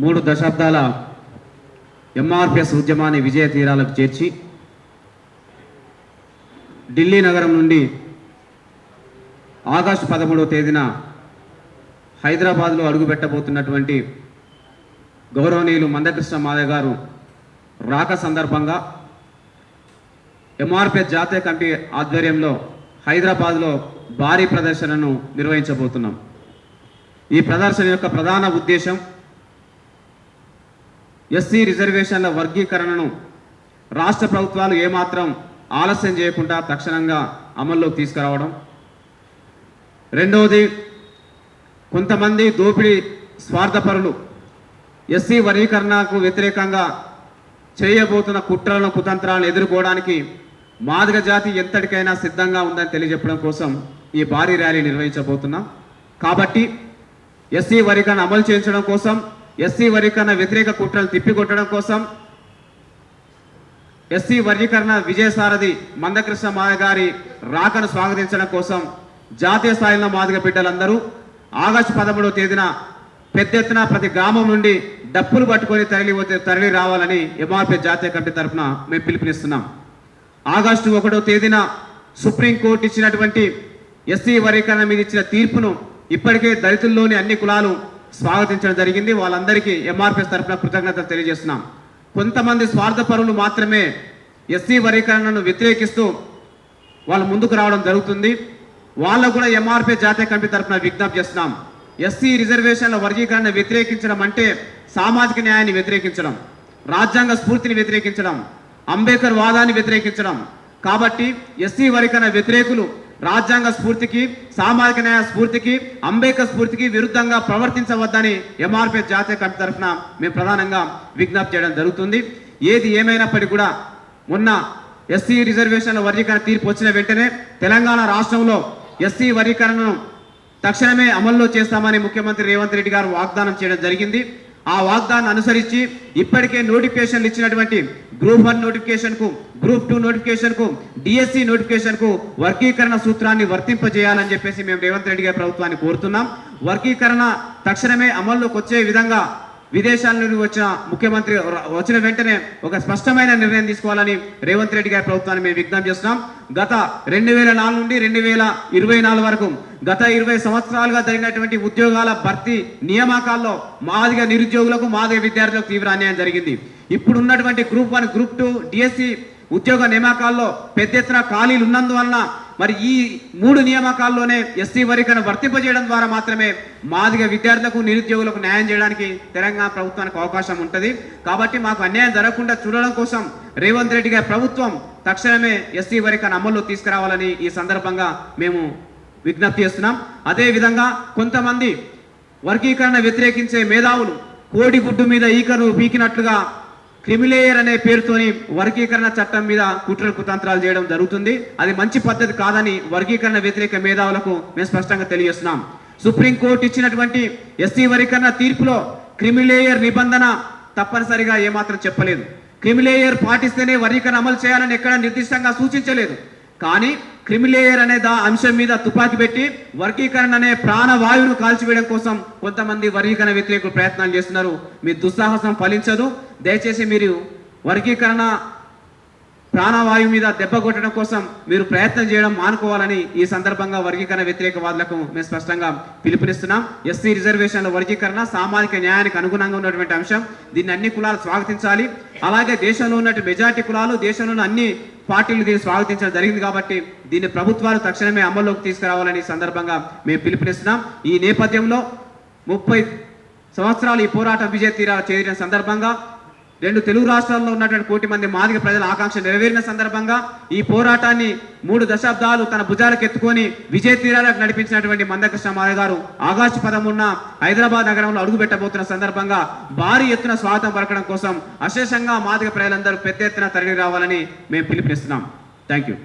3 దశాబ్దాల ఎంఆర్పిఎస్ ఉద్యమాన్ని విజయ తీరాలకు చేర్చి ఢిల్లీ నగరం నుండి ఆగస్టు 13వ తేదీన హైదరాబాద్లో అడుగుపెట్టబోతున్నటువంటి గౌరవనీయులు మందకృష్ణ మాదయ్య గారు రాక సందర్భంగా ఎంఆర్పిఎస్ జాతీయ కమిటీ ఆధ్వర్యంలో హైదరాబాద్లో భారీ ప్రదర్శనను నిర్వహించబోతున్నాం. ఈ ప్రదర్శన యొక్క ప్రధాన ఉద్దేశం ఎస్సీ రిజర్వేషన్ల వర్గీకరణను రాష్ట్ర ప్రభుత్వాలు ఏమాత్రం ఆలస్యం చేయకుండా తక్షణంగా అమల్లోకి తీసుకురావడం. రెండవది, కొంతమంది దోపిడీ స్వార్థపరులు ఎస్సీ వర్గీకరణకు వ్యతిరేకంగా చేయబోతున్న కుట్రలను కుతంత్రాలను ఎదుర్కోవడానికి మాదిగ జాతి ఎంతటికైనా సిద్ధంగా ఉందని తెలియజెప్పడం కోసం ఈ భారీ ర్యాలీ నిర్వహించబోతున్నాం. కాబట్టి ఎస్సీ వర్గీకరణ అమలు చేయించడం కోసం, ఎస్సీ వర్గీకరణ వ్యతిరేక కుట్రలు తిప్పికొట్టడం కోసం, ఎస్సీ వర్గీకరణ విజయసారథి మందకృష్ణ మాదయ్య గారి రాకను స్వాగతించడం కోసం జాతీయ స్థాయిలో మాదిగ బిడ్డలందరూ ఆగస్టు 13వ తేదీన పెద్ద ఎత్తున ప్రతి గ్రామం నుండి డప్పులు పట్టుకొని తరలి రావాలని ఎంఆర్పిఎస్ జాతీయ కమిటీ తరఫున మేము పిలుపునిస్తున్నాం. ఆగస్టు 1వ తేదీన సుప్రీంకోర్టు ఇచ్చినటువంటి ఎస్సీ వర్గీకరణ మీద ఇచ్చిన తీర్పును ఇప్పటికే దళితుల్లోని అన్ని కులాలు స్వాగతించడం జరిగింది. వాళ్ళందరికీ ఎంఆర్పిఎస్ తరఫున కృతజ్ఞతలు తెలియజేస్తున్నాం. కొంతమంది స్వార్థపరులు మాత్రమే ఎస్సీ వర్గీకరణను వ్యతిరేకిస్తూ వాళ్ళు ముందుకు రావడం జరుగుతుంది. వాళ్ళకు కూడా ఎంఆర్పిఎస్ జాతీయ కమిటీ తరఫున విజ్ఞప్తి చేస్తున్నాం. ఎస్సీ రిజర్వేషన్ల వర్గీకరణ వ్యతిరేకించడం అంటే సామాజిక న్యాయాన్ని వ్యతిరేకించడం, రాజ్యాంగ స్ఫూర్తిని వ్యతిరేకించడం, అంబేద్కర్ వాదాన్ని వ్యతిరేకించడం. కాబట్టి ఎస్సీ వర్గీకరణ వ్యతిరేకులు రాజ్యాంగ స్ఫూర్తికి, సామాజిక న్యాయ స్ఫూర్తికి, అంబేద్కర్ స్ఫూర్తికి విరుద్ధంగా ప్రవర్తించవద్దని ఎంఆర్పిఎస్ జాతీయ కమిటీ తరఫున మేము ప్రధానంగా విజ్ఞప్తి చేయడం జరుగుతుంది. ఏది ఏమైనప్పటికీ కూడా మొన్న ఎస్సీ రిజర్వేషన్ల వర్గీకరణ తీర్పు వచ్చిన వెంటనే తెలంగాణ రాష్ట్రంలో ఎస్సీ వర్గీకరణను తక్షణమే అమల్లో చేస్తామని ముఖ్యమంత్రి రేవంత్ రెడ్డి గారు వాగ్దానం చేయడం జరిగింది. ఆ వాగ్దానం అనుసరించి ఇప్పటికే నోటిఫికేషన్లు ఇచ్చినటువంటి గ్రూప్ 1 నోటిఫికేషన్కు, గ్రూప్ 2 నోటిఫికేషన్కు, డిఎస్సి నోటిఫికేషన్కు వర్గీకరణ సూత్రాన్ని వర్తింపజేయాలని చెప్పేసి మేము రేవంత్ రెడ్డి గారి ప్రభుత్వాన్ని కోరుతున్నాం. వర్గీకరణ తక్షణమే అమల్లోకి వచ్చే విధంగా విదేశాల నుండి వచ్చిన ముఖ్యమంత్రి వచ్చిన వెంటనే ఒక స్పష్టమైన నిర్ణయం తీసుకోవాలని రేవంత్ రెడ్డి గారి ప్రభుత్వాన్ని మేము విజ్ఞప్తి చేస్తున్నాం. గత 2004 నుండి 2024 వరకు గత 20 సంవత్సరాలుగా జరిగినటువంటి ఉద్యోగాల భర్తీ నియామకాల్లో మాదిగ నిరుద్యోగులకు, మాదిగ విద్యార్థులకు తీవ్ర అన్యాయం జరిగింది. ఇప్పుడు ఉన్నటువంటి గ్రూప్ 1, గ్రూప్ 2, డిఎస్సి ఉద్యోగ నియామకాల్లో పెద్ద ఎత్తున ఖాళీలు ఉన్నందువలన మరి ఈ 3 నియామకాల్లోనే ఎస్సీ వర్గీకరణ వర్తింపజేయడం ద్వారా మాత్రమే మాదిగ విద్యార్థులకు, నిరుద్యోగులకు న్యాయం చేయడానికి తెలంగాణ ప్రభుత్వానికి అవకాశం ఉంటుంది. కాబట్టి మాకు అన్యాయం జరగకుండా చూడడం కోసం రేవంత్ రెడ్డి గారి ప్రభుత్వం తక్షణమే ఎస్సీ వర్గీకరణ అమల్లో తీసుకురావాలని ఈ సందర్భంగా మేము విజ్ఞప్తి చేస్తున్నాం. అదేవిధంగా కొంతమంది వర్గీకరణ వ్యతిరేకించే మేధావులు కోడిగుడ్డు మీద ఈకను పీకినట్లుగా క్రిమిలేయర్ అనే పేరుతోని వర్గీకరణ చట్టం మీద కుట్రలు కుతంత్రాలు చేయడం జరుగుతుంది. అది మంచి పద్ధతి కాదని వర్గీకరణ వ్యతిరేక మేధావులకు మేము స్పష్టంగా తెలియజేస్తున్నాం. సుప్రీంకోర్టు ఇచ్చినటువంటి ఎస్సీ వర్గీకరణ తీర్పులో క్రిమిలేయర్ నిబంధన తప్పనిసరిగా ఏమాత్రం చెప్పలేదు. క్రిమిలేయర్ పాటిస్తేనే వర్గీకరణ అమలు చేయాలని ఎక్కడ నిర్దిష్టంగా సూచించలేదు. కానీ క్రిమిలేయర్ అనే అంశం మీద తుపాకీ పెట్టి వర్గీకరణ అనే ప్రాణవాయువును కాల్చివేయడం కోసం కొంతమంది వర్గీకరణ వ్యతిరేకులు ప్రయత్నాలు చేస్తున్నారు. మీ దుస్సాహసం ఫలించదు. దయచేసి మీరు వర్గీకరణ ప్రాణవాయువు మీద దెబ్బ కొట్టడం కోసం మీరు ప్రయత్నం చేయడం మానుకోవాలని ఈ సందర్భంగా వర్గీకరణ వ్యతిరేకవాదులకు మేము స్పష్టంగా పిలుపునిస్తున్నాం. ఎస్సీ రిజర్వేషన్ల వర్గీకరణ సామాజిక న్యాయానికి అనుగుణంగా ఉన్నటువంటి అంశం. దీన్ని అన్ని కులాలు స్వాగతించాలి. అలాగే దేశంలో ఉన్నటువంటి మెజార్టీ కులాలు, దేశంలో ఉన్న అన్ని పార్టీలు దీన్ని స్వాగతించడం జరిగింది. కాబట్టి దీన్ని ప్రభుత్వాలు తక్షణమే అమల్లోకి తీసుకురావాలని ఈ సందర్భంగా మేము పిలుపునిస్తున్నాం. ఈ నేపథ్యంలో 30 సంవత్సరాలు ఈ పోరాటం విజయ తీరాలు చేరిన సందర్భంగా 2 తెలుగు రాష్ట్రాల్లో ఉన్నటువంటి 1 కోటి మంది మాదిగ ప్రజల ఆకాంక్ష నెరవేరిన సందర్భంగా ఈ పోరాటాన్ని 3 దశాబ్దాలు తన భుజాలకు ఎత్తుకొని విజయ తీరాలకు నడిపించినటువంటి మందకృష్ణ మాదయ్య గారు ఆగస్టు 13న హైదరాబాద్ నగరంలో అడుగుపెట్టబోతున్న సందర్భంగా భారీ ఎత్తున స్వాగతం పలకడం కోసం అశేషంగా మాదిగ ప్రజలందరూ పెద్ద ఎత్తున తరలి రావాలని మేము పిలుపునిస్తున్నాం. Thank you.